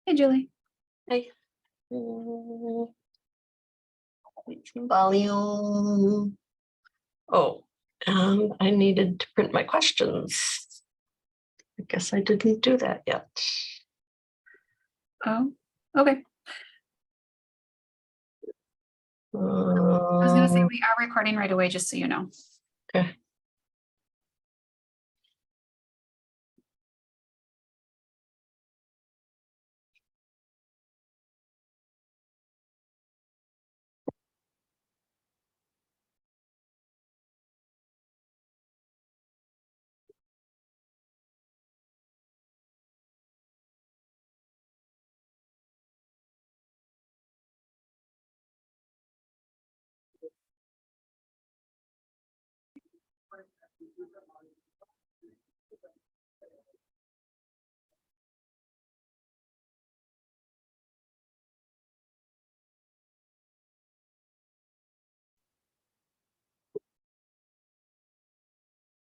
Hey, Julie. Hey. Volume. Oh, I needed to print my questions. I guess I didn't do that yet. Oh, okay. I was going to say we are recording right away, just so you know. Okay.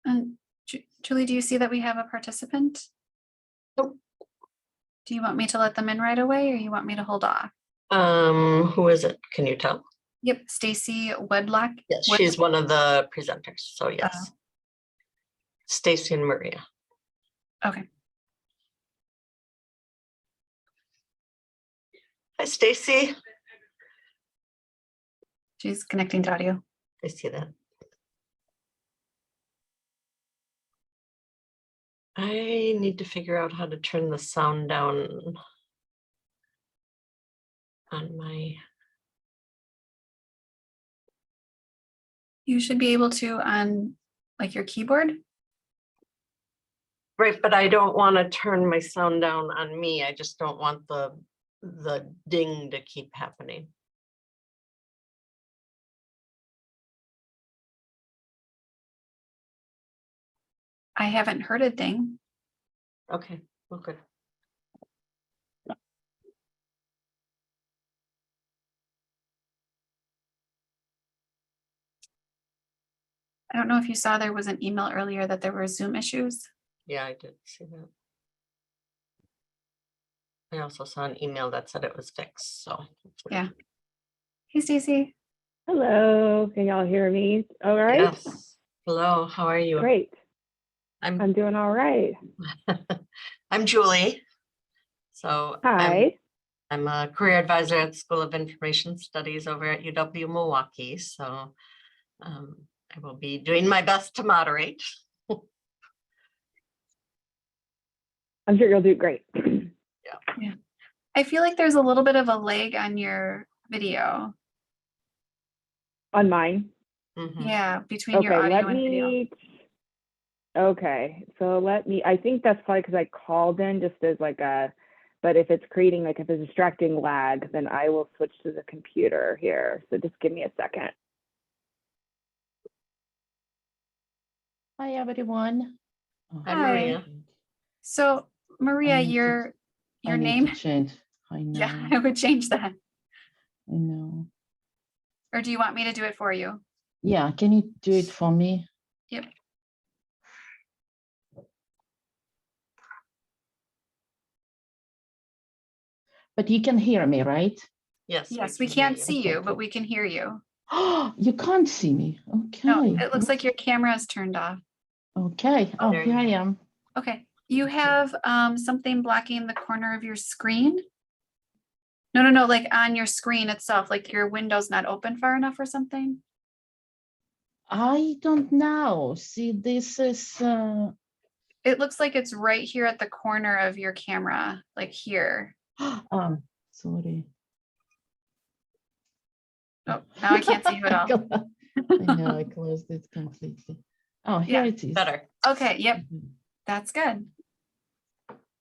And Julie, do you see that we have a participant? Nope. Do you want me to let them in right away, or you want me to hold off? Who is it? Can you tell? Yep, Stacey Wedlake. Yes, she's one of the presenters. So yes. Stacey and Maria. Okay. Hi, Stacey. She's connecting to audio. I see that. I need to figure out how to turn the sound down on my. You should be able to on like your keyboard. Right, but I don't want to turn my sound down on me. I just don't want the ding to keep happening. I haven't heard a thing. Okay, well, good. I don't know if you saw there was an email earlier that there were Zoom issues. Yeah, I did see that. I also saw an email that said it was fixed, so. Yeah. Hey, Stacey. Hello, can y'all hear me? All right. Yes. Hello, how are you? Great. I'm doing all right. I'm Julie. So Hi. I'm a career advisor at School of Information Studies over at UW-Milwaukee. So I will be doing my best to moderate. I'm sure you'll do great. Yeah. I feel like there's a little bit of a lag on your video. On mine? Mm-hmm. Yeah, between your audio and video. Okay, so I think that's probably because I called in just as like but if it's creating like if it's a distracting lag, then I will switch to the computer here. So just give me a second. Hi, everyone. Hi, Maria. So Maria, your name? Change. I know. Yeah, I would change that. I know. Or do you want me to do it for you? Yeah, can you do it for me? Yep. But you can hear me, right? Yes. Yes, we can't see you, but we can hear you. Oh, you can't see me. Okay. No, it looks like your camera is turned off. Okay. Oh, here I am. Okay. You have something blocking the corner of your screen? No, like on your screen itself, like your window's not open far enough or something? I don't know. See, this is It looks like it's right here at the corner of your camera, like here. sorry. Oh, now I can't see you at all. I know, I closed it completely. Oh, here it is. Better. Okay, yep. That's good.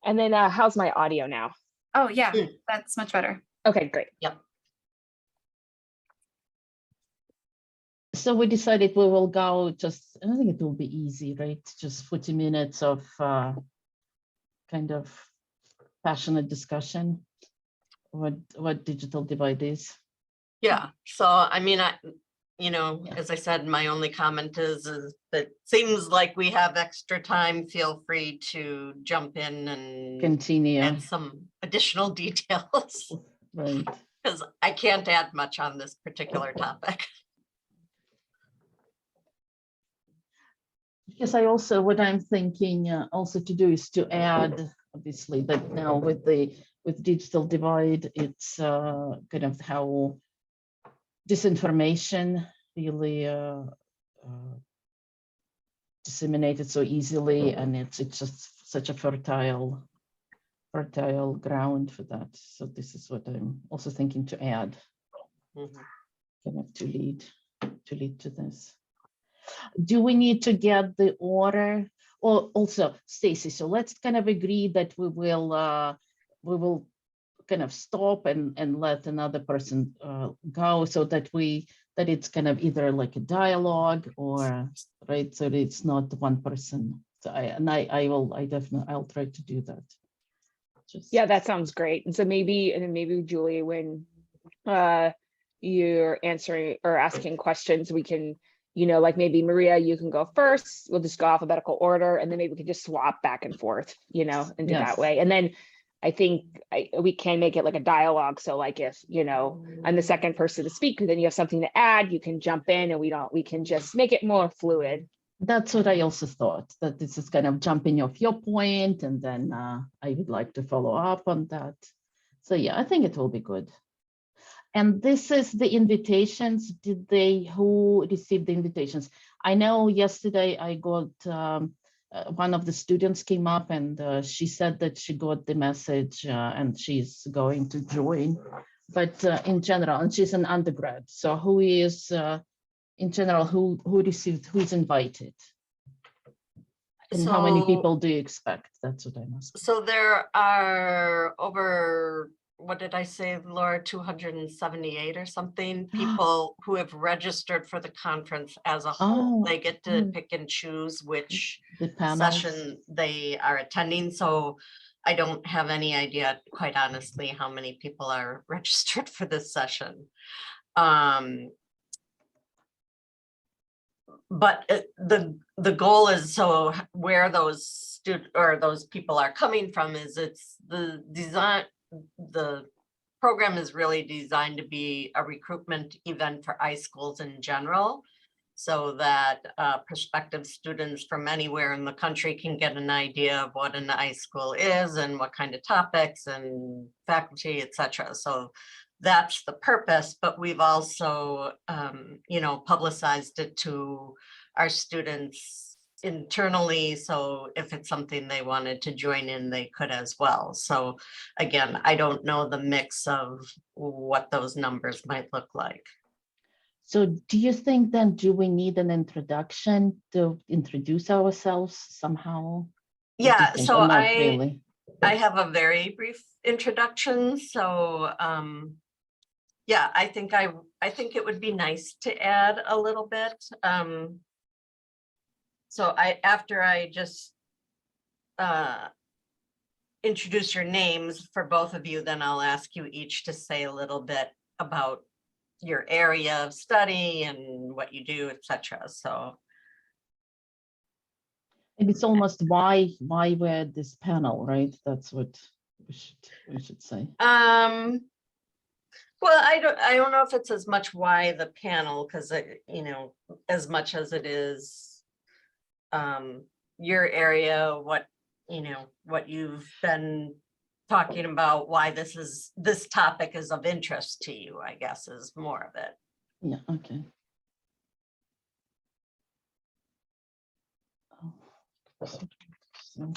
And then how's my audio now? Oh yeah, that's much better. Okay, great. Yep. So we decided we will go just, I don't think it will be easy, right? Just 40 minutes of kind of passionate discussion what digital divide is. Yeah. So, I mean, as I said, my only comment is that seems like we have extra time. Feel free to jump in and continue. add some additional details Right. because I can't add much on this particular topic. Because I also, what I'm thinking also to do is to add, obviously, that now with digital divide, it's kind of how disinformation really disseminated so easily, and it's just such a fertile ground for that. So this is what I'm also thinking to add, Mhm. kind of to lead to this. Do we need to get the order? Or also, Stacey, so let's kind of agree that we will kind of stop and let another person go, so that it's kind of either like a dialogue or right, so that it's not one person. So I'll try to do that. Yeah, that sounds great. And so maybe Julie, when you're answering or asking questions, we can, like maybe Maria, you can go first. We'll just go alphabetical order, and then maybe we can just swap back and forth, and do Yes. that way. And then I think we can make it like a dialogue. So like if, I'm the second person to speak, then you have something to add, you can jump in, and we can just make it more fluid. That's what I also thought, that this is kind of jumping off your point, and then I would like to follow up on that. So yeah, I think it will be good. And this is the invitations. Who received the invitations? I know yesterday I got, one of the students came up and she said that she got the message and she's going to join. But in general, and she's an undergrad. So who is, in general, who received, who's invited? And how many people do you expect? That's what I'm asking. So there are over, what did I say, Laura, 278 or something people who have registered for the conference as a whole. They get to pick and choose which session they are attending. So I don't have any idea, quite honestly, how many people are registered for this session. But the goal is, so where those those people are coming from is, it's the design, the program is really designed to be a recruitment event for iSchools in general, so that prospective students from anywhere in the country can get an idea of what an iSchool is and what kind of topics and faculty, etc. So that's the purpose, but we've also, publicized it to our students internally. So if it's something they wanted to join in, they could as well. So again, I don't know the mix of what those numbers might look like. So do you think then, do we need an introduction to introduce ourselves somehow? Yeah, so really? I have a very brief introduction. So yeah, I think it would be nice to add a little bit. So after I just introduce your names for both of you, then I'll ask you each to say a little bit about your area of study and what you do, etc. So, and it's almost why we're at this panel, right? That's what we should say. Well, I don't know if it's as much why the panel, because as much as it is your area, what you've been talking about, why this topic is of interest to you, I guess, is more of it. Yeah, okay. So,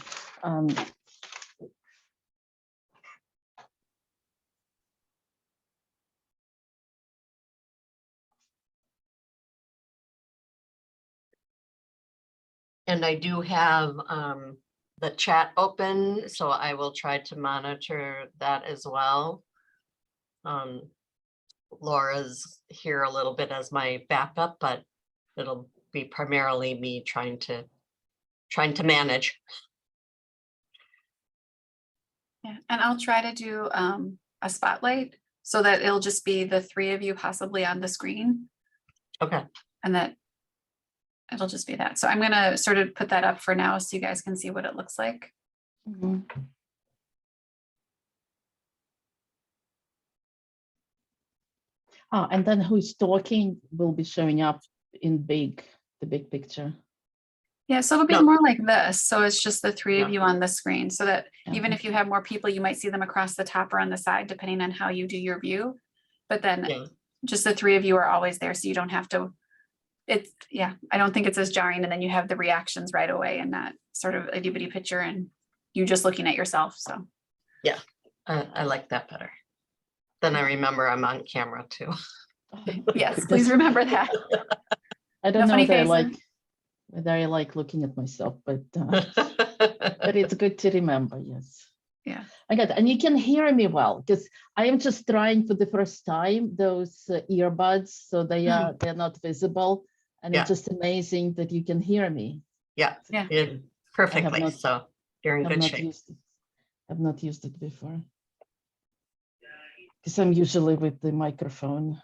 and I do have the chat open, so I will try to monitor that as well. Laura's here a little bit as my backup, but it'll be primarily me trying to manage. Yeah, and I'll try to do a spotlight so that it'll just be the three of you possibly on the screen. Okay. And that it'll just be that. So I'm gonna sort of put that up for now so you guys can see what it looks like. mhm. And then who's talking will be showing up in the big picture. Yeah, so it'll be No. more like this. So it's just the three of Yeah. you on the screen so that even Yeah. if you have more people, you might see them across the top or on the side, depending on how you do your view. But then Yeah. just the three of you are always there. So you don't have to, I don't think it's as jarring. And then you have the reactions right away and not sort of a itty picture and you just looking at yourself. So I like that better. Then I remember I'm on camera too. yes, please remember that. I don't No know funny whether I like looking at myself, but it's good to remember. Yes. Yeah. I got it. And you can hear me well because I am just trying for the first time those earbuds, so they're not visible, and Yeah. it's just amazing that you can hear me. Yeah, Yeah. perfectly. not- So you're in I've good not shape. used it. I've not used it before because I'm usually with the microphone.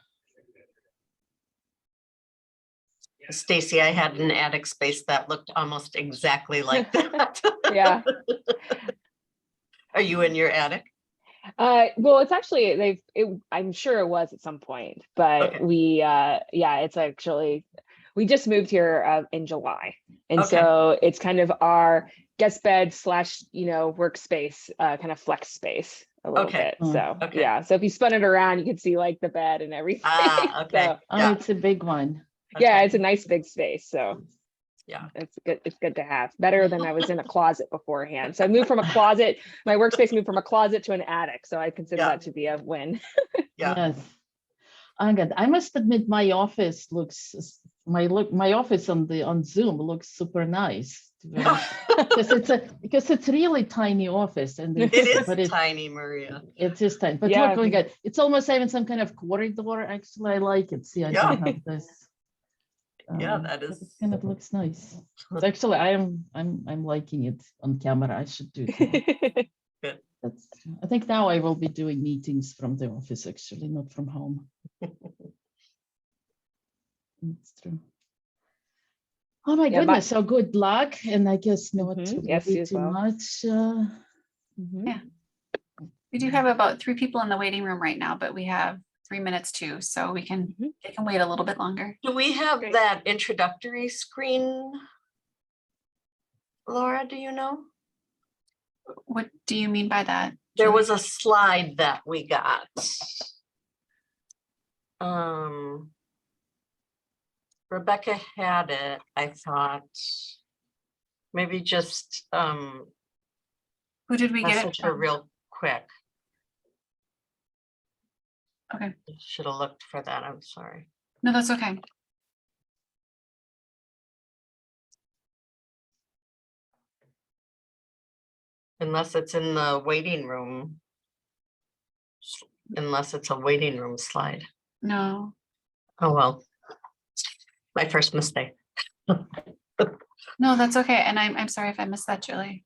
Stacey, I had an attic space that looked almost exactly like that. Yeah. Are you in your attic? Well, it's actually I'm sure it was at some point, but Okay. it's actually, we just moved here in July. And Okay. so it's kind of our guest bed / workspace, kind of flex space a little Okay. bit. So Okay. yeah, so if you spun it around, you can see like the bed and everything. Okay. So, Oh, Yeah. it's a big one. yeah, Okay. it's a nice big space. So Yeah. it's good. It's good to have. Better than I was in a closet beforehand. So I moved from a closet, my workspace moved from a closet to an attic. So I consider Yeah. that to be a win. Yeah. Yes. I must admit my office looks my office on Zoom looks super nice because it's really tiny office and It is but tiny, Maria. it is tiny. But Yeah, look at it's almost having some kind of corridor. Actually, I like it. See, I don't have this. Yeah, that but is. it kind of looks nice. So actually, I'm liking it on camera. I should do it. That's, I think now I will be doing meetings from the office, actually, not from home. That's true. Oh my Yeah, goodness, so good luck. And I guess not to Yes, worry you as too well. much. Yeah. We do have about 3 people in the waiting room right now, but we have 3 minutes too. So they can wait a little bit longer. Do we have Great. that introductory screen? Laura, do you know? What do you mean by that? There Julie? was a slide that we got. Rebecca had it, I thought. Maybe just Who did we get it message her from? real quick. Okay. Should have looked for that, I'm sorry. No, that's okay. Unless it's in the waiting room. Unless it's a waiting room slide. No. Oh, well. My first mistake. No, that's okay. And I'm sorry if I missed that, Julie.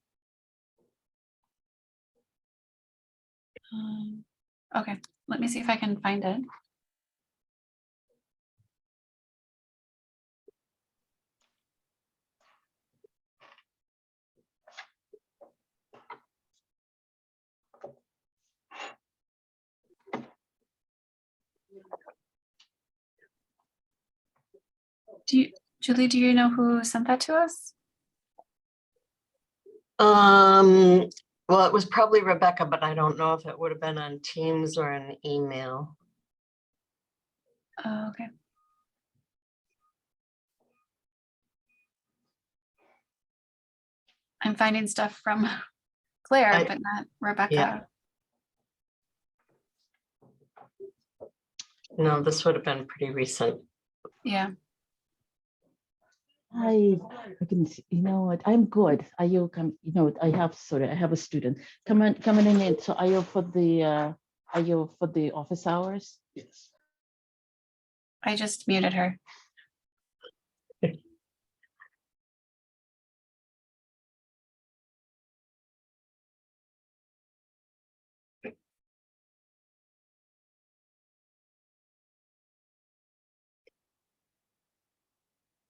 Okay, let me see if I can find it. Julie, do you know who sent that to us? Well, it was probably Rebecca, but I don't know if it would have been on Teams or an email. Oh, okay. I'm finding stuff from Claire, but not Rebecca. Yeah. No, this would have been pretty recent. Yeah. I can see, you know what, I'm good. Are you come, you know, I have a student coming in. So are you for the office hours? Yes. I just muted her.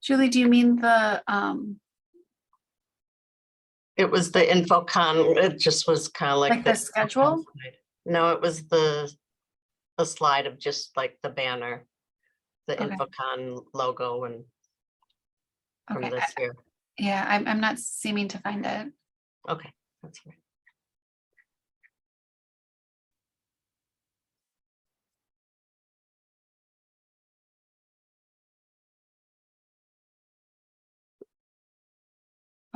Julie, do you mean the It was the InfoCon. It just was kind of like the schedule? No, it was the a slide of just like the banner, the Okay. InfoCon logo and from Okay, this year. yeah, I'm not seeming to find it. Okay, that's right.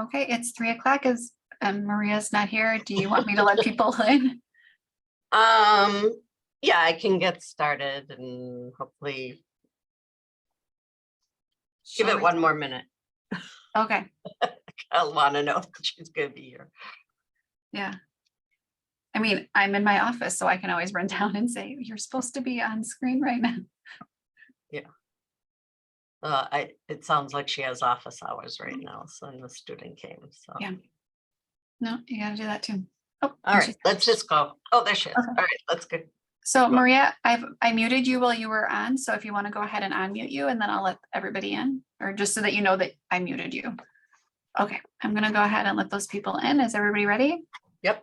Okay, it's 3 o'clock. Is Maria's not here? Do you want me to let people in? Yeah, I can get started and hopefully give Shall it we- one more minute. Okay, I'll want to know if she's gonna be here. yeah. I mean, I'm in my office, so I can always run down and say, you're supposed to be on screen right now. It sounds like she has office hours right now, so and the student came, so. Yeah. No, you gotta do that too. Oh, All and right, she's- let's just go. Oh, there she is. Okay. All right, let's go. So Maria, I muted you while you were on, so if you want to go ahead and unmute you, and then I'll let everybody in, or just so that you know that I muted you. Okay, I'm gonna go ahead and let those people in. Is everybody ready? Yep.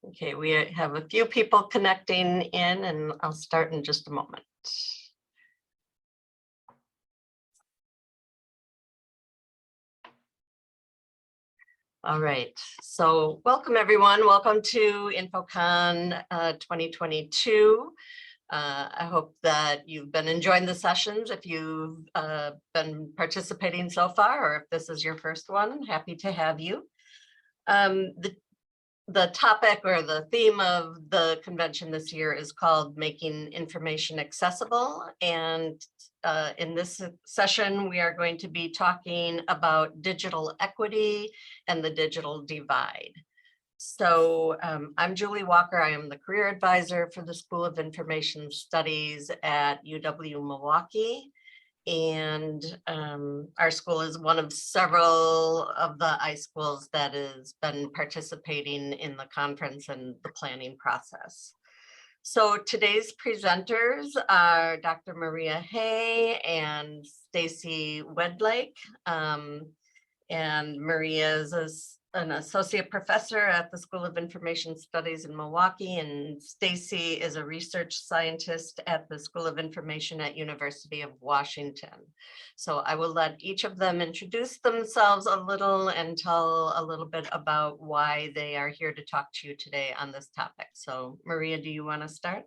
Okay, we have a few people connecting in and I'll start in just a moment. All right, so welcome everyone. Welcome to InfoCon 2022. I hope that you've been enjoying the sessions. If you've been participating so far, or if this is your first one, happy to have you. The topic or the theme of the convention this year is called Making Information Accessible. And in this session, we are going to be talking about digital equity and the digital divide. So I'm Julie Walker. I am the career advisor for the School of Information Studies at UW-Milwaukee. And our school is one of several of the iSchools that has been participating in the conference and the planning process. So today's presenters are Dr. Maria Haigh and Stacey Wedlake. And Maria is an associate professor at the School of Information Studies in Milwaukee, and Stacey is a research scientist at the School of Information at University of Washington. So I will let each of them introduce themselves a little and tell a little bit about why they are here to talk to you today on this topic. So Maria, do you want to start?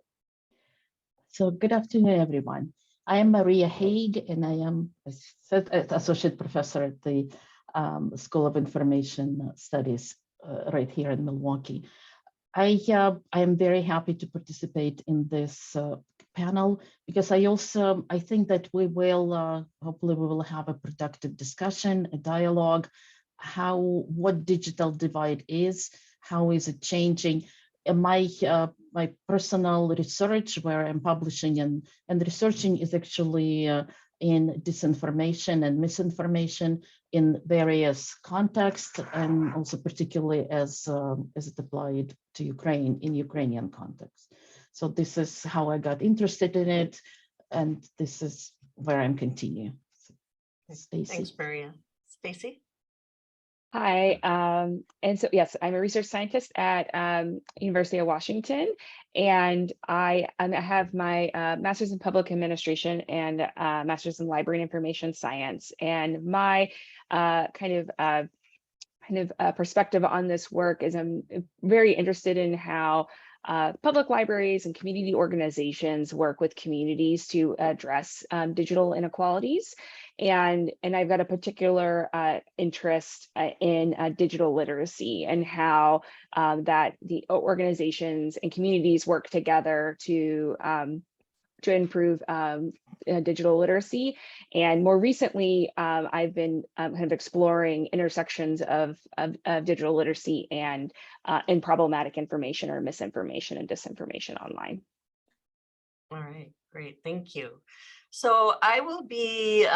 So good afternoon, everyone. I am Maria Haigh, and I am associate professor at the School of Information Studies right here in Milwaukee. I am very happy to participate in this panel because I think that we will hopefully we will have a productive discussion, a dialogue, what digital divide is, how is it changing. And my personal research where I'm publishing and researching is actually in disinformation and misinformation in various contexts, and also particularly as it applied to Ukraine in Ukrainian context. So this is how I got interested in it, and this is where I'm continuing. Stacey. Thanks, Maria. Stacey? Hi, and so yes, I'm a research scientist at University of Washington, and I have my master's in public administration and master's in library and information science. And my perspective on this work is I'm very interested in how public libraries and community organizations work with communities to address digital inequalities. And I've got a particular interest in digital literacy and how that the organizations and communities work together to to improve digital literacy. And more recently, I've been kind of exploring intersections of digital literacy and problematic information or misinformation and disinformation online. All right, great, thank you. So I will be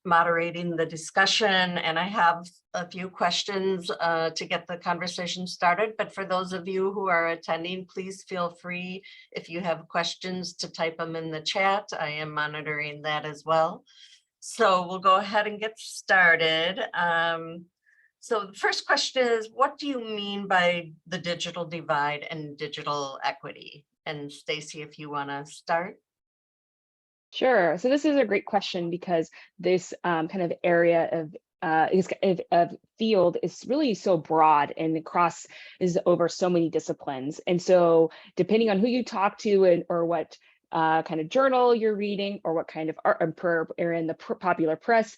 moderating the discussion, and I have a few questions to get the conversation started. But for those of you who are attending, please feel free, if you have questions, to type them in the chat. I am monitoring that as well. So we'll go ahead and get started. So the first question is, what do you mean by the digital divide and digital equity? And Stacey, if you want to start. Sure. So this is a great question because this kind of area of field is really so broad and is over so many disciplines. And so depending on who you talk to or what kind of journal you're reading or what kind of art or in the popular press,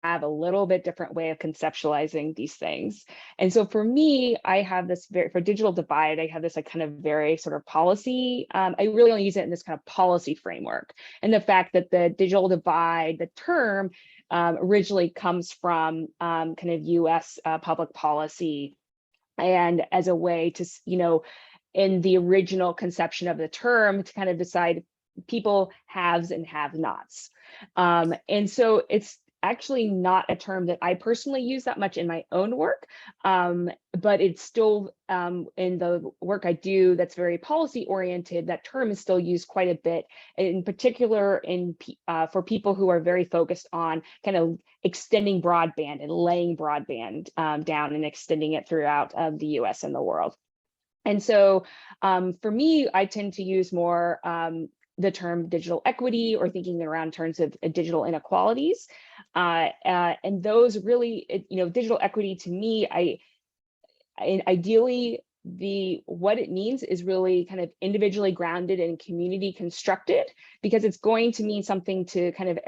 have a little bit different way of conceptualizing these things. And so for me, I have this for digital divide, I have this like kind of very sort of policy. I really only use it in this kind of policy framework. And the fact that the digital divide, the term originally comes from kind of US public policy. And as a way to, in the original conception of the term, to kind of decide people haves and have nots. And so it's actually not a term that I personally use that much in my own work, but it's still in the work I do that's very policy oriented, that term is still used quite a bit, in particular for people who are very focused on kind of extending broadband and laying broadband down and extending it throughout the US and the world. And so for me, I tend to use more the term digital equity, or thinking around terms of digital inequalities. And those really, digital equity to me, ideally, what it means is really kind of individually grounded and community constructed, because it's going to mean something to kind of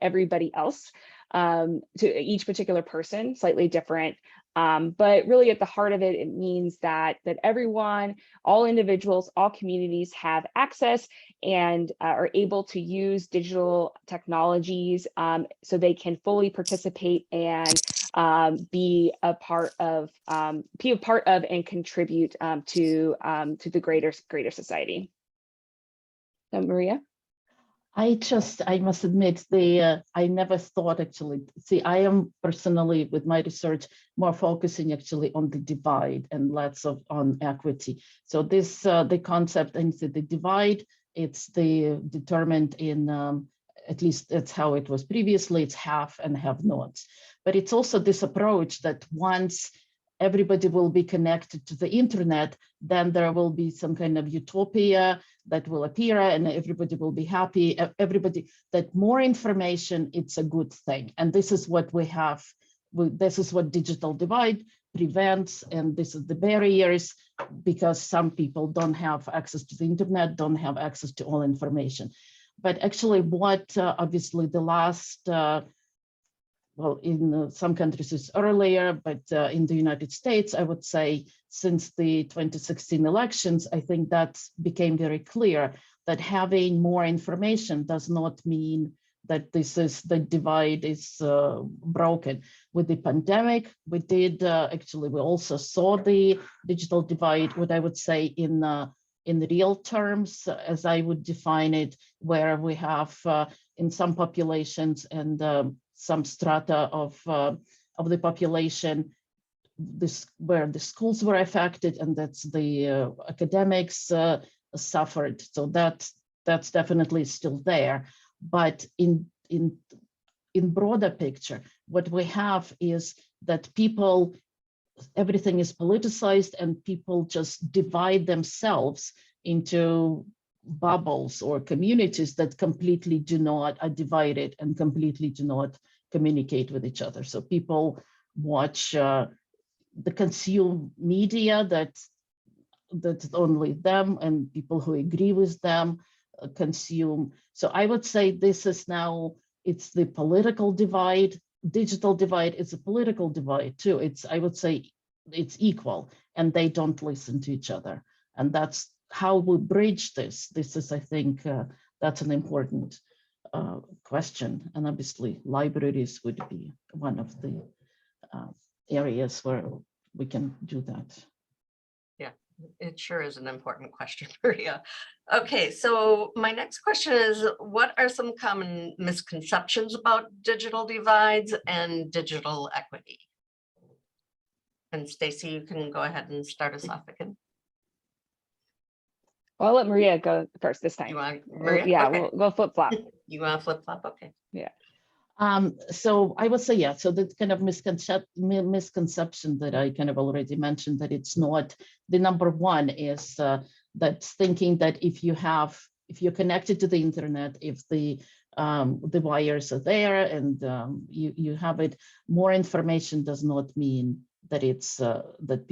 everybody else, to each particular person, slightly different. But really at the heart of it, it means that everyone, all individuals, all communities have access and are able to use digital technologies so they can fully participate and be a part of and contribute to the greater society. So, Maria? I must admit, I never thought actually, see, I am personally with my research more focusing actually on the divide and less on equity. So this, the concept, and the divide, it's determined in, at least that's how it was previously, it's have and have nots. But it's also this approach that once everybody will be connected to the internet, then there will be some kind of utopia that will appear and everybody will be happy. Everybody, that more information, it's a good thing. And this is what we have. This is what digital divide prevents. And this is the barriers, because some people don't have access to the internet, don't have access to all information. But actually what obviously the last, well, in some countries it's earlier, but in the United States, I would say since the 2016 elections, I think that became very clear that having more information does not mean that the divide is broken. With the pandemic, we did, actually, we also saw the digital divide, what I would say in real terms, as I would define it, where we have in some populations and some strata of the population, where the schools were affected, and that's the academics suffered. So that's definitely still there. But in broader picture, what we have is that people, everything is politicized, and people just divide themselves into bubbles or communities that completely are divided and completely do not communicate with each other. So people watch the consume media that's only them, and people who agree with them consume. So I would say this is now, it's the political divide. Digital divide is a political divide too. I would say it's equal, and they don't listen to each other. And that's how we bridge this. This is, I think, that's an important question. And obviously, libraries would be one of the areas where we can do that. It sure is an important question, Maria. Okay, so my next question is, what are some common misconceptions about digital divides and digital equity? And Stacey, you can go ahead and start us off again. Well, I'll let Maria go first this time. You want Maria? Yeah, Okay. we'll flip flop. You want to flip flop? Okay. So I would say, yeah, so that kind of misconception that I kind of already mentioned, that it's not, the number one is that thinking that if you're connected to the internet, if the wires are there and you have it, more information does not mean that it's that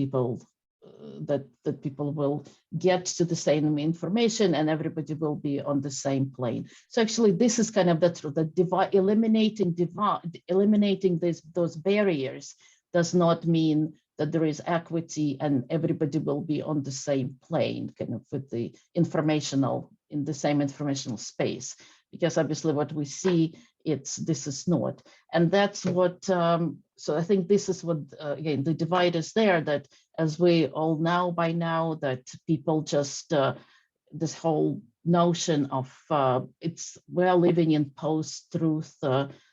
people will get to the same information and everybody will be on the same plane. So actually, this is kind of the divide, eliminating those barriers does not mean that there is equity and everybody will be on the same plane, kind of with the in the same informational space. Because obviously what we see, this is not. And that's what, so I think this is what, again, the divide is there, that as we all know by now, that people just, this whole notion of, we're living in post-truth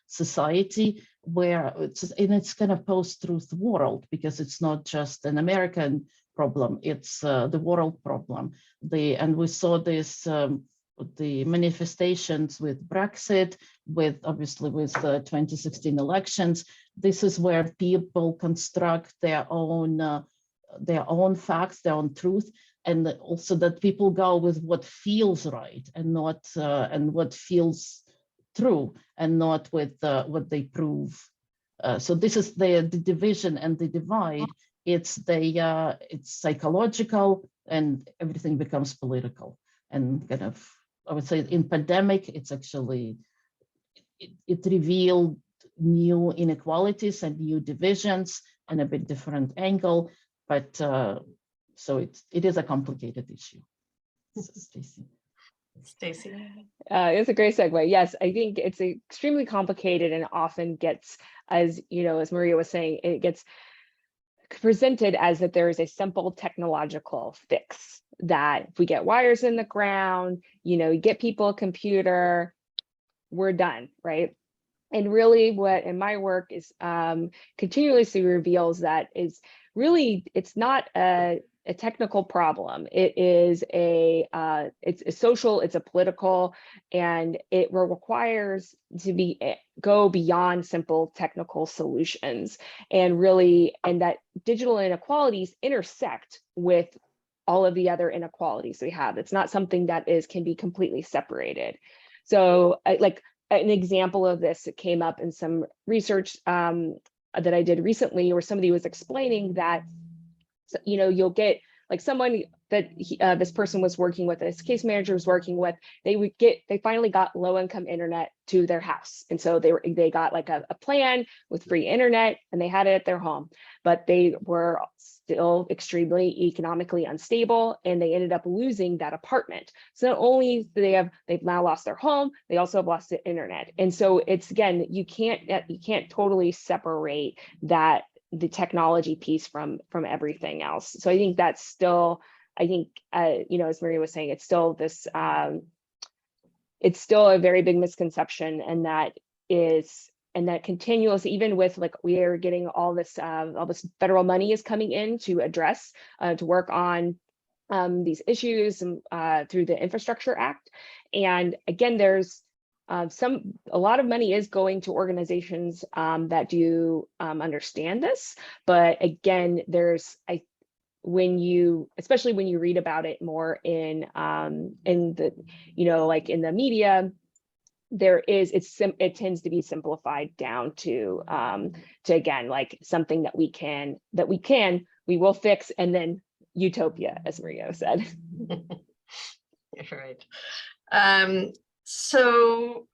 society, where it's kind of post-truth world, because it's not just an American problem, it's the world problem. And we saw this, the manifestations with Brexit, obviously with the 2016 elections. This is where people construct their own facts, their own truth, and also that people go with what feels right and not and what feels true, and not with what they prove. So this is the division and the divide. It's psychological, and everything becomes political, and kind of, I would say in pandemic, it's actually, it revealed new inequalities and new divisions and a bit different angle, but so it is a complicated issue. Stacey. It's a great segue. Yes, I think it's extremely complicated and often gets, as you know, as Maria was saying, it gets presented as that there is a simple technological fix, that if we get wires in the ground, you get people a computer, we're done, right? And really what in my work is continuously reveals that is really, it's not a technical problem. It is it's a social, it's a political, and it requires to go beyond simple technical solutions, and that digital inequalities intersect with all of the other inequalities we have. It's not something that can be completely separated. So like an example of this, it came up in some research that I did recently, where somebody was explaining that, you'll get like someone that this person was working with, this case manager was working with, they finally got low-income internet to their house. And so they got like a plan with free internet, and they had it at their home, but they were still extremely economically unstable, and they ended up losing that apartment. So not only do they've now lost their home, they also have lost the internet. And so it's, again, you can't totally separate the technology piece from everything else. So I think that's still, as Maria was saying, it's still this, it's still a very big misconception, and that continues, even with, like, we are getting all this federal money is coming in to address, to work on these issues through the Infrastructure Act. And again, there's a lot of money is going to organizations that do understand this, but again, especially when you read about it more in the, like in the media, it tends to be simplified down to again, like something that we will fix, and then utopia, as Maria said. Right. So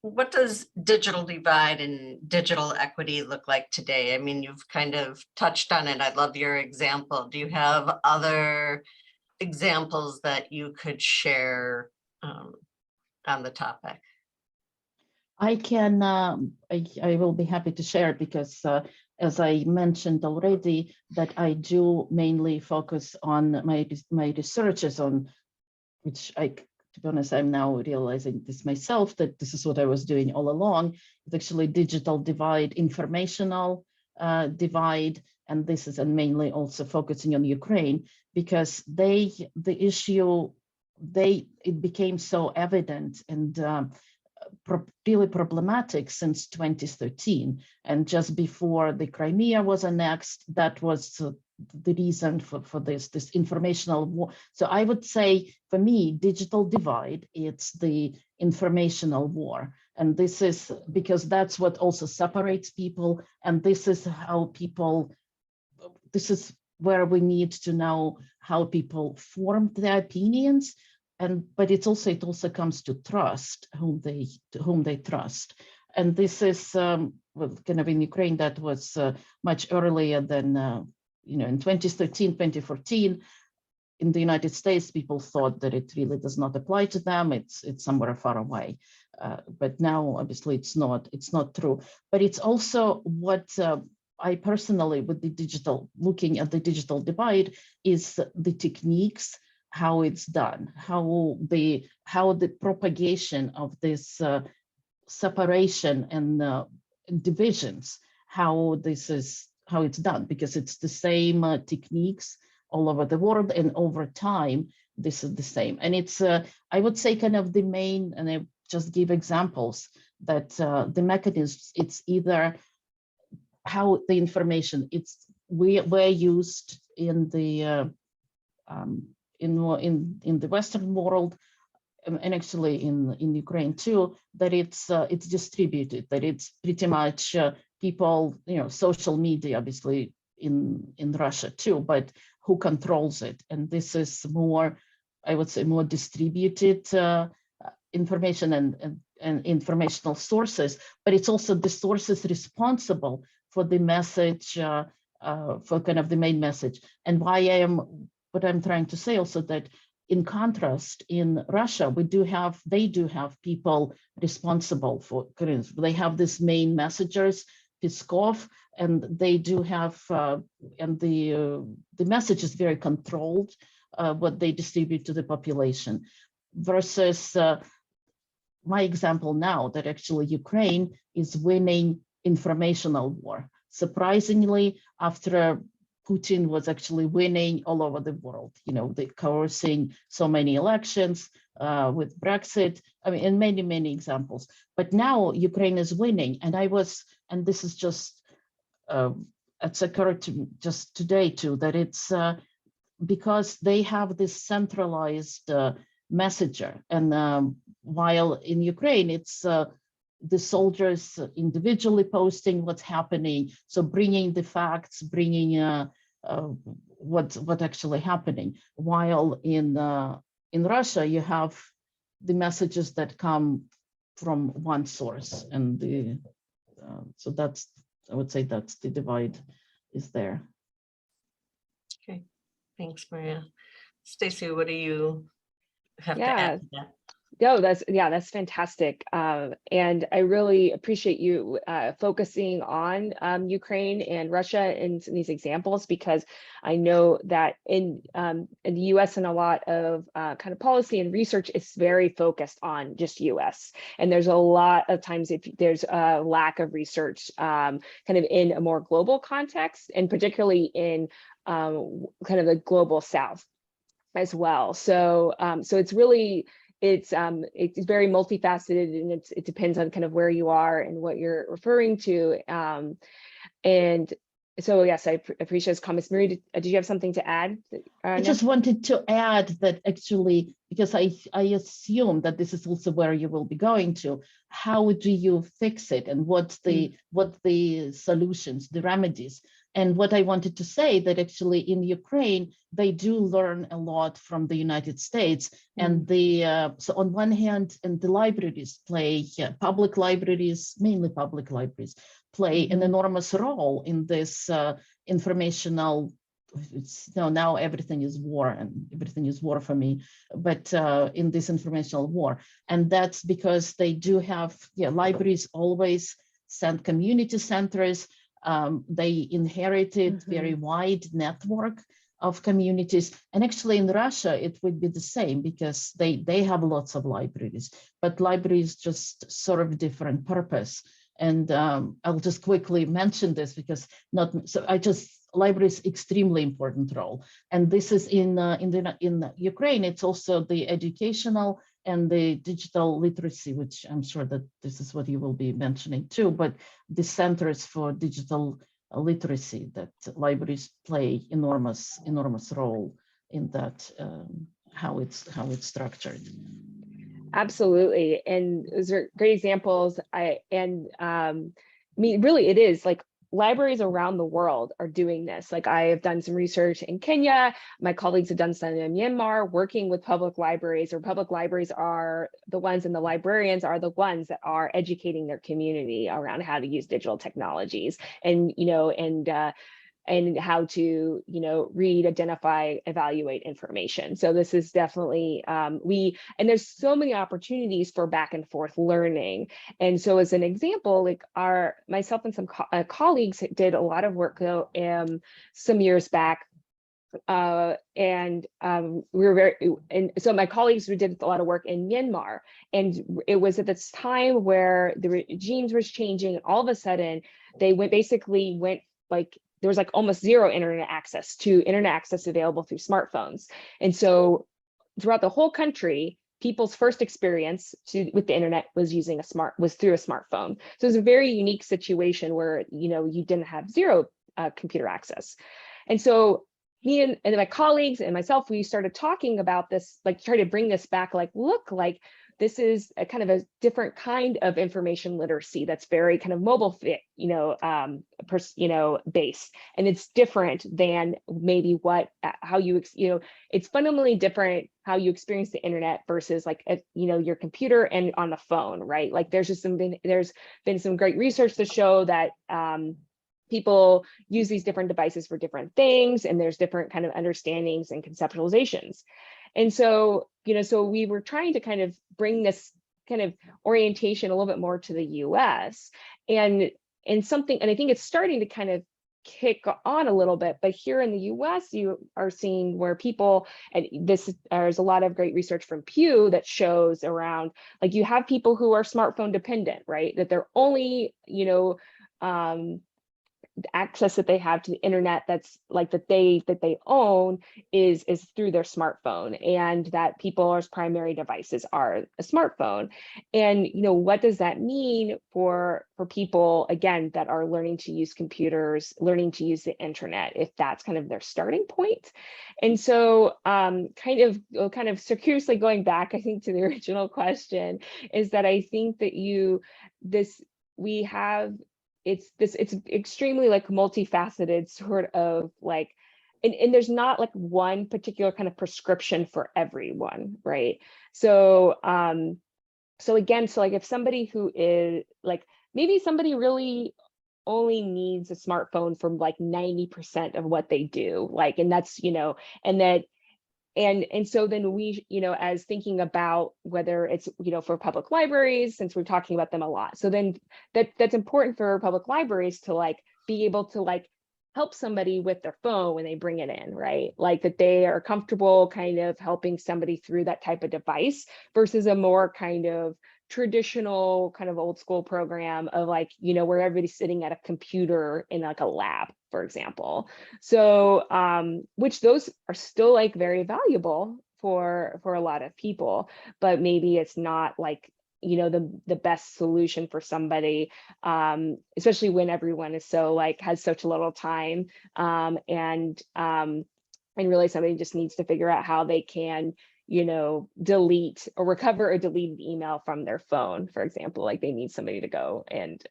what does digital divide and digital equity look like today? I mean, you've kind of touched on it. I love your example. Do you have other examples that you could share on the topic? I can, I will be happy to share because as I mentioned already, that I do mainly focus on my researches on, which to be honest, I'm now realizing this myself, that this is what I was doing all along. It's actually digital divide, informational divide, and this is mainly also focusing on Ukraine because it became so evident and really problematic since 2013. And just before the Crimea was annexed, that was the reason for this informational war. So I would say, for me, digital divide, it's the informational war. And this is because that's what also separates people. And this is how people, this is where we need to know how people form their opinions. But it also comes to trust whom they trust. And this is well, kind of in Ukraine, that was much earlier than in 2013, 2014. In the United States, people thought that it really does not apply to them. It's somewhere far away. But now, obviously, it's not true. But it's also what I personally, with the looking at the digital divide, is the techniques, how it's done, how the propagation of this separation and divisions, how it's done, because it's the same techniques all over the world, and over time this is the same. And it's I would say kind of the main, and I just give examples that the mechanisms, it's either how the information we're used in the in the Western world, and actually in Ukraine too, that it's distributed, that it's pretty much people, social media, obviously in Russia too, but who controls it? And this is more, I would say, more distributed information and informational sources, but it's also the sources responsible for the message, for kind of the main message. And what I'm trying to say also, that in contrast, in Russia, they do have people responsible for, they have this main messengers, Peskov, and they do have, and the message is very controlled, what they distribute to the population, versus my example now, that actually Ukraine is winning informational war. Surprisingly, after Putin was actually winning all over the world, they coercing so many elections with Brexit, I mean, and many, many examples. But now Ukraine is winning. And this is just, it's occurred to just today too, that it's because they have this centralized messenger. And while in Ukraine, it's the soldiers individually posting what's happening, so bringing the facts, bringing what's actually happening. While in Russia, you have the messages that come from one source, and so I would say that's the divide is there. Okay, thanks, Maria. Stacey, what do you have to add to that? No, that's fantastic. And I really appreciate you focusing on Ukraine and Russia in these examples, because I know that in the US and a lot of kind of policy and research is very focused on just US. And there's a lot of times if there's a lack of research kind of in a more global context, and particularly in kind of the global South as well. So it's really, it's very multifaceted, and it depends on kind of where you are and what you're referring to. And so, yes, I appreciate his comments. Maria, did you have something to add? I just wanted to add that actually, because I assume that this is also where you will be going to, how do you fix it, and what's the solutions, the remedies? And what I wanted to say that actually in Ukraine, they do learn a lot from the United States. And so on one hand, and the libraries play, public libraries, mainly public libraries, play an enormous role in this informational. Now everything is war, and everything is war for me, but in this informational war. And that's because they do have, libraries always send community centers. They inherited very wide network of communities. And actually in Russia, it would be the same because they have lots of libraries, but libraries just sort of different purpose. And I'll just quickly mention this because libraries extremely important role. And this is in Ukraine, it's also the educational and the digital literacy, which I'm sure that this is what you will be mentioning too, but the centers for digital literacy that libraries play enormous role in that, how it's structured. Absolutely. And those are great examples. I mean, really it is like libraries around the world are doing this. Like I have done some research in Kenya. My colleagues have done some in Myanmar, working with public libraries, or public libraries are the ones and the librarians are the ones that are educating their community around how to use digital technologies and, and how to, read, identify, evaluate information. So this is definitely, and there's so many opportunities for back and forth learning. And so as an example, like myself and some colleagues did a lot of work some years back. We were so my colleagues did a lot of work in Myanmar, and it was at this time where the regimes was changing, and all of a sudden they went like, there was like almost zero internet access available through smartphones. And so throughout the whole country, people's first experience with the internet was through a smartphone. So it was a very unique situation where, you didn't have zero computer access. And so me and my colleagues and myself, we started talking about this, like try to bring this back, like, look, like this is a kind of a different kind of information literacy that's very kind of mobile fit, based. And it's different than maybe it's fundamentally different how you experience the internet versus like, your computer and on the phone, right? Like there's been some great research to show that, people use these different devices for different things, and there's different kind of understandings and conceptualizations. And so, so we were trying to kind of bring this kind of orientation a little bit more to the US and I think it's starting to kind of kick on a little bit, but here in the US, you are seeing where people, and there's a lot of great research from Pew that shows around, like you have people who are smartphone dependent, right? That they're only, access that they have to the internet that's like that they own is through their smartphone, and that people's primary devices are a smartphone. And what does that mean for people, again, that are learning to use computers, learning to use the internet, if that's kind of their starting point? And so kind of circuitously going back, I think, to the original question, is that I think that it's extremely like multifaceted sort of like, and there's not like one particular kind of prescription for everyone, right? So again, so like if somebody who is like, maybe somebody really only needs a smartphone for like 90% of what they do, like, and that's, and so then we, as thinking about whether it's, for public libraries, since we're talking about them a lot. So then that's important for public libraries to like be able to like help somebody with their phone when they bring it in, right? Like that they are comfortable kind of helping somebody through that type of device versus a more kind of traditional kind of old school program of like, where everybody's sitting at a computer in like a lab, for example. So, which those are still like very valuable for a lot of people, but maybe it's not like, the best solution for somebody, especially when everyone is so like, has such little time, and really somebody just needs to figure out how they can, delete or recover a deleted email from their phone, for example. Like they need somebody to go and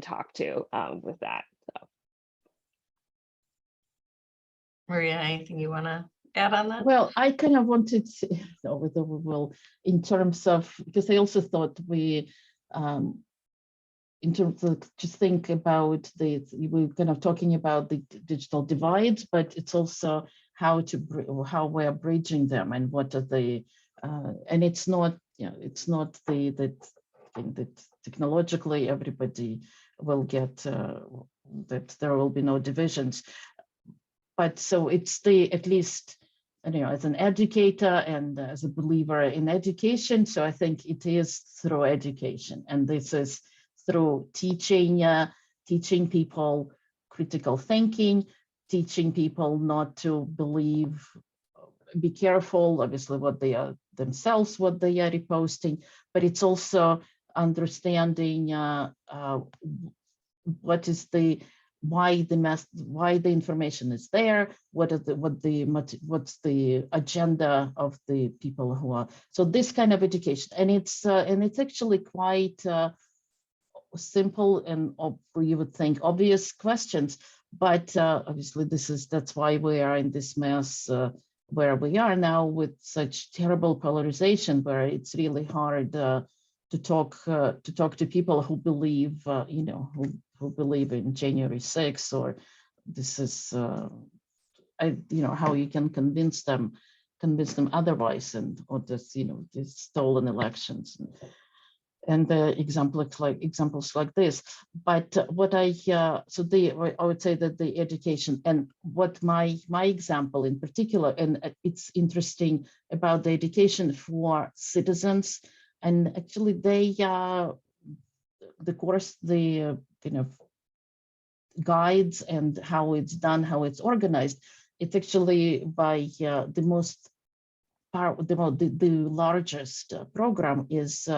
talk to with that. So Maria, anything you want to add on that? Well, I kind of wanted to know whether we will, in terms of, because I also thought we, in terms of just think about we're kind of talking about the digital divides, but it's also how we're bridging them and what are the, and it's not, it's not that thing that technologically everybody will get, that there will be no divisions. But so it's at least, as an educator and as a believer in education, so I think it is through education, and this is through teaching people critical thinking, teaching people not to believe, be careful, obviously, what they are themselves, what they are reposting, but it's also understanding what is why the information is there, what's the agenda of the people who are, so this kind of education, and it's actually quite simple and you would think obvious questions, but obviously that's why we are in this mess where we are now with such terrible polarization, where it's really hard to talk to people who believe who believe in January 6th, or this is how you can convince them otherwise, and or this these stolen elections and examples like this. But what I would say that the education, and what my example in particular, and it's interesting about the education for citizens, and actually they the course, the guides and how it's done, how it's organized, it's actually by the largest program is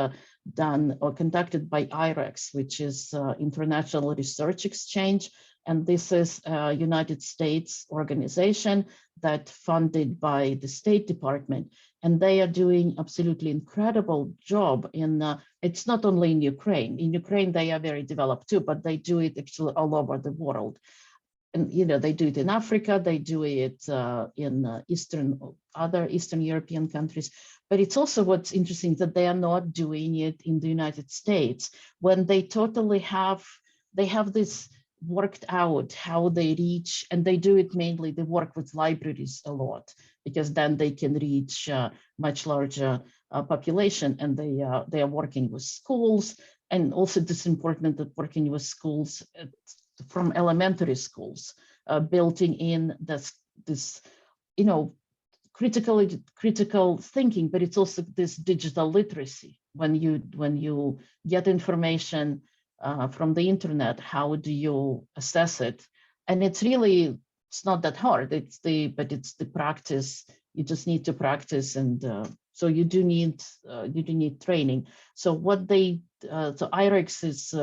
done or conducted by IREX, which is International Research Exchange. And this is a United States organization that funded by the State Department. And they are doing absolutely incredible job in, it's not only in Ukraine. In Ukraine, they are very developed too, but they do it actually all over the world. And they do it in Africa, they do it in other Eastern European countries. But it's also what's interesting that they are not doing it in the United States, when they totally have this worked out, how they reach, and they do it mainly, they work with libraries a lot, because then they can reach much larger population, and they are working with schools. And also this important that working with schools from elementary schools, building in this critical thinking, but it's also this digital literacy. When you get information from the internet, how do you assess it? And it's not that hard. It's the practice. You just need to practice, and so you do need training. So what so IREX is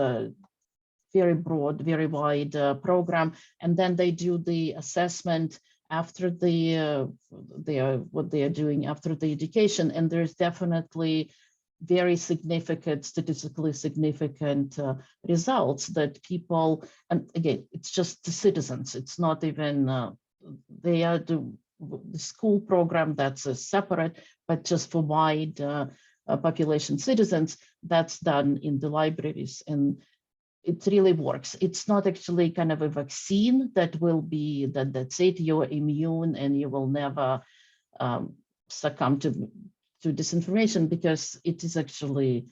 very broad, very wide program, and then they do the assessment after what they are doing after the education, and there's definitely very significant, statistically significant results that people, and again, it's just the citizens, it's not even, they are the school program that's a separate, but just for wide population citizens, that's done in the libraries, and it really works. It's not actually kind of a vaccine that will be, that's it, you're immune and you will never succumb to disinformation, because it is actually,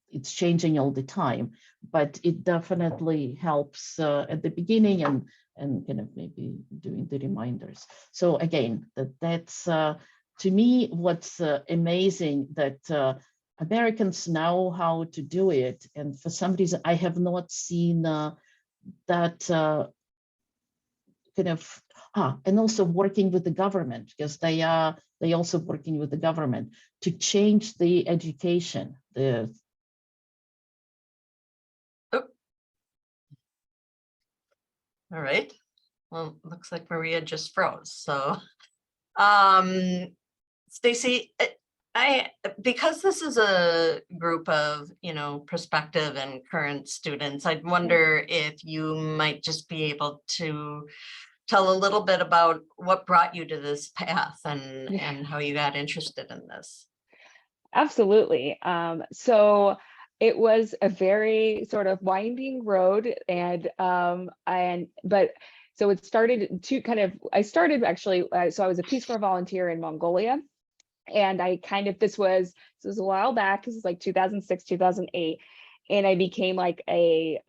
it's changing all the time, but it definitely helps at the beginning and kind of maybe doing the reminders. So again, that's to me, what's amazing, that Americans know how to do it. And for some reason, I have not seen that kind of, and also working with the government, because they also working with the government to change the education. All right. Well, looks like Maria just froze. So, Stacey, because this is a group of, prospective and current students, I'd wonder if you might just be able to tell a little bit about what brought you to this path and how you got interested in this. Absolutely. So it was a very sort of winding road, but so it started to kind of, I started actually, so I was a Peace Corps volunteer in Mongolia. And I kind of, this was a while back, this is like 2006, 2008. And I became like a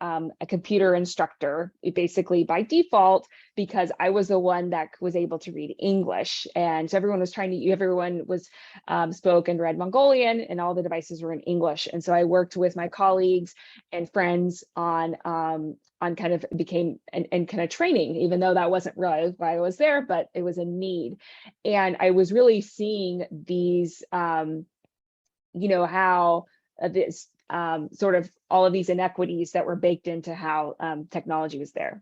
computer instructor, basically by default, because I was the one that was able to read English. And so everyone was spoke and read Mongolian, and all the devices were in English. And so I worked with my colleagues and friends on kind of became and kind of training, even though that wasn't really why I was there, but it was a need. And I was really seeing these, how this sort of all of these inequities that were baked into how technology was there.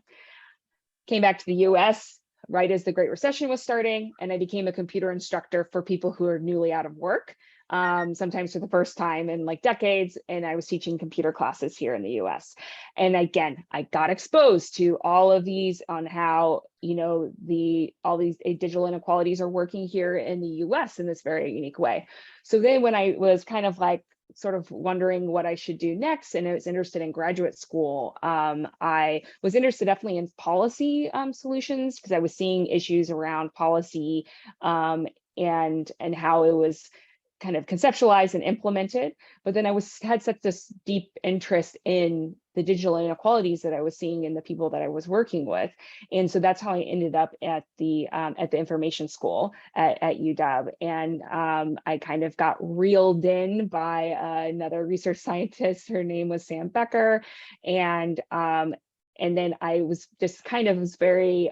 Came back to the US right as the Great Recession was starting, and I became a computer instructor for people who are newly out of work, sometimes for the first time in like decades, and I was teaching computer classes here in the US. And again, I got exposed to all of these on how, all these digital inequalities are working here in the US in this very unique way. So then when I was kind of like sort of wondering what I should do next, and I was interested in graduate school, I was interested definitely in policy solutions, because I was seeing issues around policy and how it was kind of conceptualized and implemented. But then I had such this deep interest in the digital inequalities that I was seeing in the people that I was working with. And so that's how I ended up at the information school at UW. And I kind of got reeled in by another research scientist. Her name was Sam Becker. And then I was just kind of very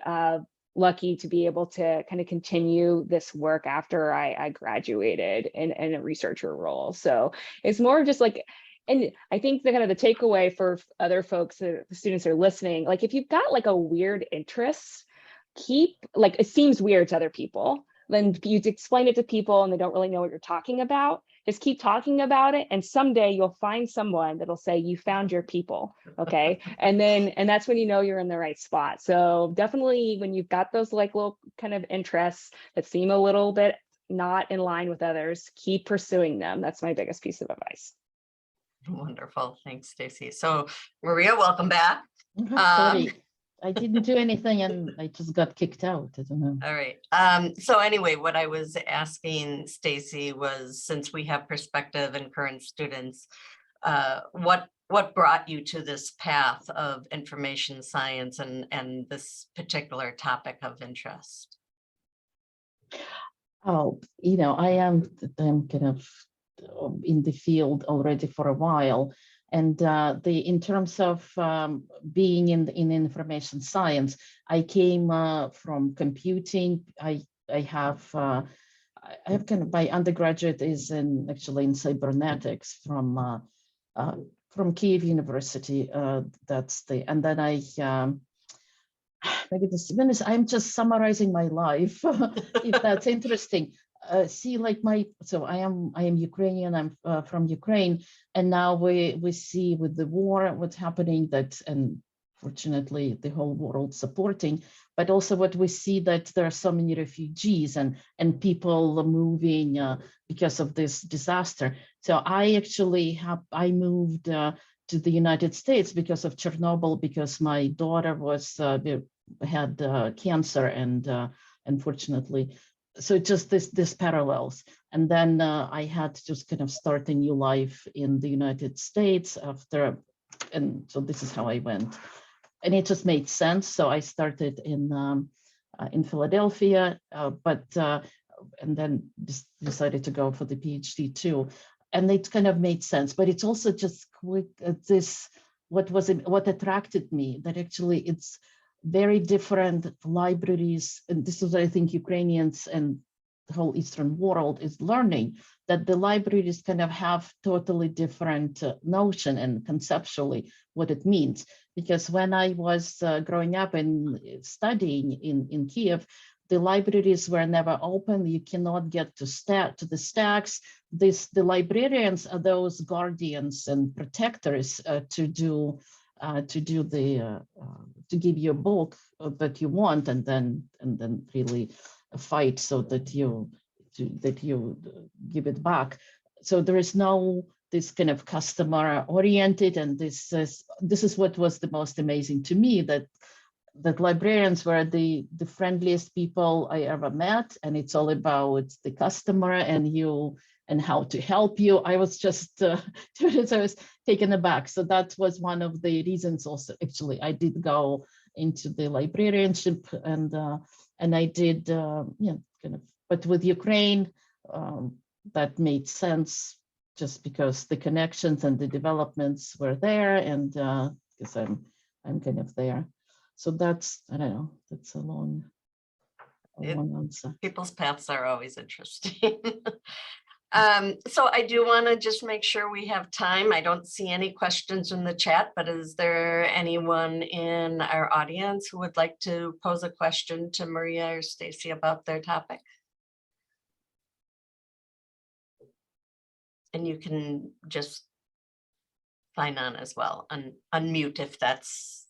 lucky to be able to kind of continue this work after I graduated in a researcher role. So it's more just like, and I think the kind of the takeaway for other folks, the students are listening, like if you've got like a weird interest, like it seems weird to other people, then you explain it to people and they don't really know what you're talking about. Just keep talking about it, and someday you'll find someone that'll say you found your people, okay? and that's when you know you're in the right spot. So definitely when you've got those like little kind of interests that seem a little bit not in line with others, keep pursuing them. That's my biggest piece of advice. Wonderful, thanks, Stacey. So Maria, welcome back. Sorry, I didn't do anything and I just got kicked out. I don't know. All right. So anyway, what I was asking Stacey was, since we have prospective and current students, what brought you to this path of information science and this particular topic of interest? Oh, I'm kind of in the field already for a while. And in terms of being in information science, I came from computing. I have kind of my undergraduate is actually in cybernetics from Kyiv University. And then I maybe I'm just summarizing my life, if that's interesting. I am Ukrainian, I'm from Ukraine, and now we see with the war what's happening, and fortunately the whole world supporting, but also what we see, that there are so many refugees and people moving because of this disaster. So I moved to the United States because of Chernobyl, because my daughter had cancer, and unfortunately, so just this parallels. And then I had to just kind of start a new life in the United States after, and so this is how I went. And it just made sense. So I started in Philadelphia, and then just decided to go for the PhD too. And it kind of made sense, but it's also just quick, what attracted me, that actually it's very different libraries. And this is what I think Ukrainians and the whole Eastern world is learning, that the libraries kind of have totally different notion and conceptually what it means. Because when I was growing up and studying in Kyiv, the libraries were never open. You cannot get to the stacks. The librarians are those guardians and protectors to do to do the to give you a book that you want, and then really fight so that you give it back. So there is no this kind of customer oriented, and this is what was the most amazing to me, that librarians were the friendliest people I ever met, and it's all about the customer and you and how to help you. I was just I was taken aback. So that was one of the reasons also, actually, I did go into the librarianship, and I did, kind of, but with Ukraine, that made sense just because the connections and the developments were there, and because I'm kind of there. So that's, I don't know, that's a long answer. People's paths are always interesting. So I do want to just make sure we have time. I don't see any questions in the chat, but is there anyone in our audience who would like to pose a question to Maria or Stacey about their topic? And you can just sign on as well, and unmute if that's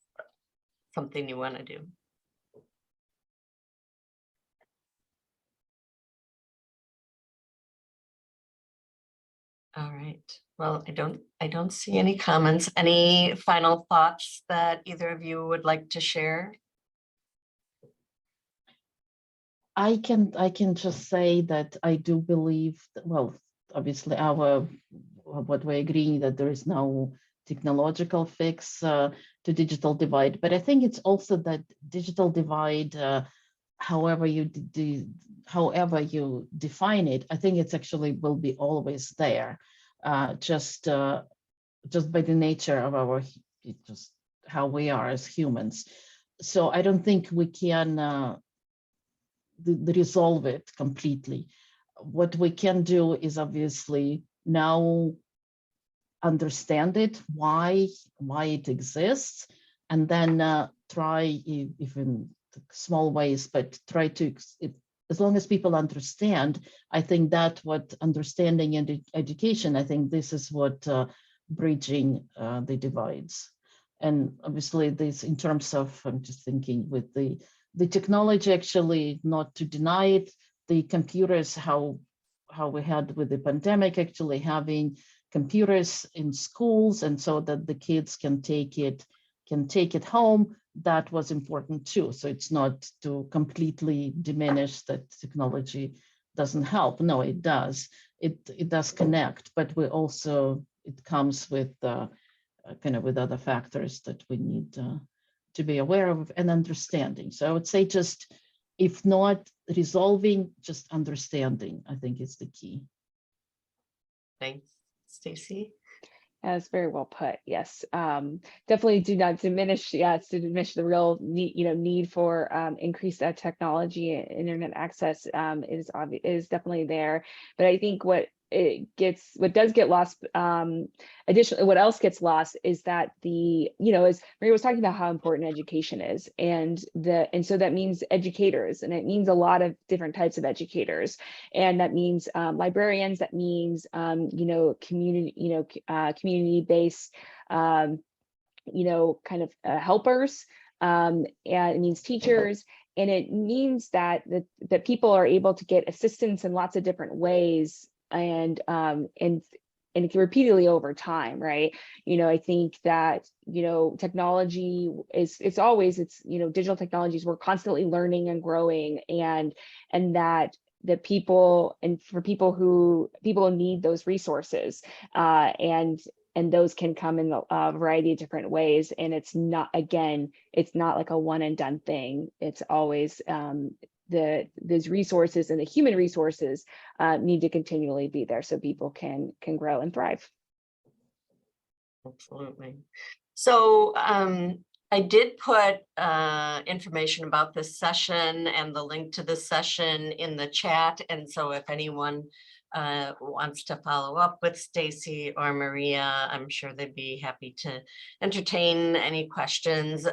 something you want to do. All right. Well, I don't see any comments. Any final thoughts that either of you would like to share? I can just say that I do believe that, well, obviously what we're agreeing that there is no technological fix to digital divide, but I think it's also that digital divide, however you define it, I think it's actually will be always there, just by the nature of just how we are as humans. So I don't think we can resolve it completely. What we can do is obviously now understand it, why it exists, and then try, even small ways, but try to, as long as people understand, I think that what understanding and education, I think this is what bridging the divides. And obviously this, in terms of, I'm just thinking with the technology, actually, not to deny it, the computers, how we had with the pandemic, actually having computers in schools, and so that the kids can take it home, that was important too. So it's not to completely diminish that technology doesn't help. No, it does. It does connect, but we also, it comes with kind of with other factors that we need to be aware of and understanding. So I would say just, if not resolving, just understanding, I think is the key. Thanks, Stacey. That's very well put. Yes, definitely do not diminish. Yes, to diminish the real need, need for increased technology and internet access is definitely there. But I think what does get lost, additionally, what else gets lost is that as Maria was talking about how important education is, and so that means educators, and it means a lot of different types of educators, and that means librarians, that means community-based kind of helpers, and it means teachers. And it means that people are able to get assistance in lots of different ways, and repeatedly over time, right? I think that technology is digital technologies, we're constantly learning and growing, and that people who need those resources, and those can come in a variety of different ways. And it's not like a one and done thing. It's always those resources and the human resources need to continually be there so people can grow and thrive. Absolutely. So I did put information about this session and the link to the session in the chat. And so if anyone wants to follow up with Stacey or Maria, I'm sure they'd be happy to entertain any questions.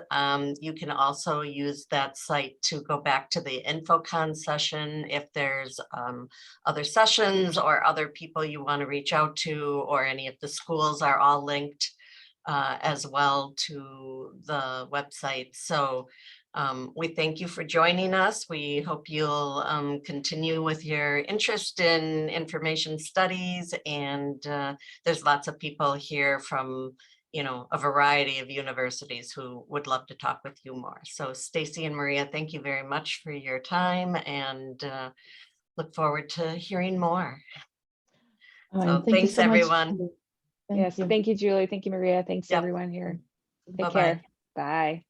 You can also use that site to go back to the InfoCon session if there's other sessions or other people you want to reach out to, or any of the schools are all linked as well to the website. So we thank you for joining us. We hope you'll continue with your interest in information studies, and there's lots of people here from a variety of universities who would love to talk with you more. So Stacey and Maria, thank you very much for your time, and look forward to hearing more. And So thank you thanks so much. everyone. Yes, thank you, Julie. Thank you, Maria. Thanks Yep. everyone here. Take Bye-bye. care. Bye.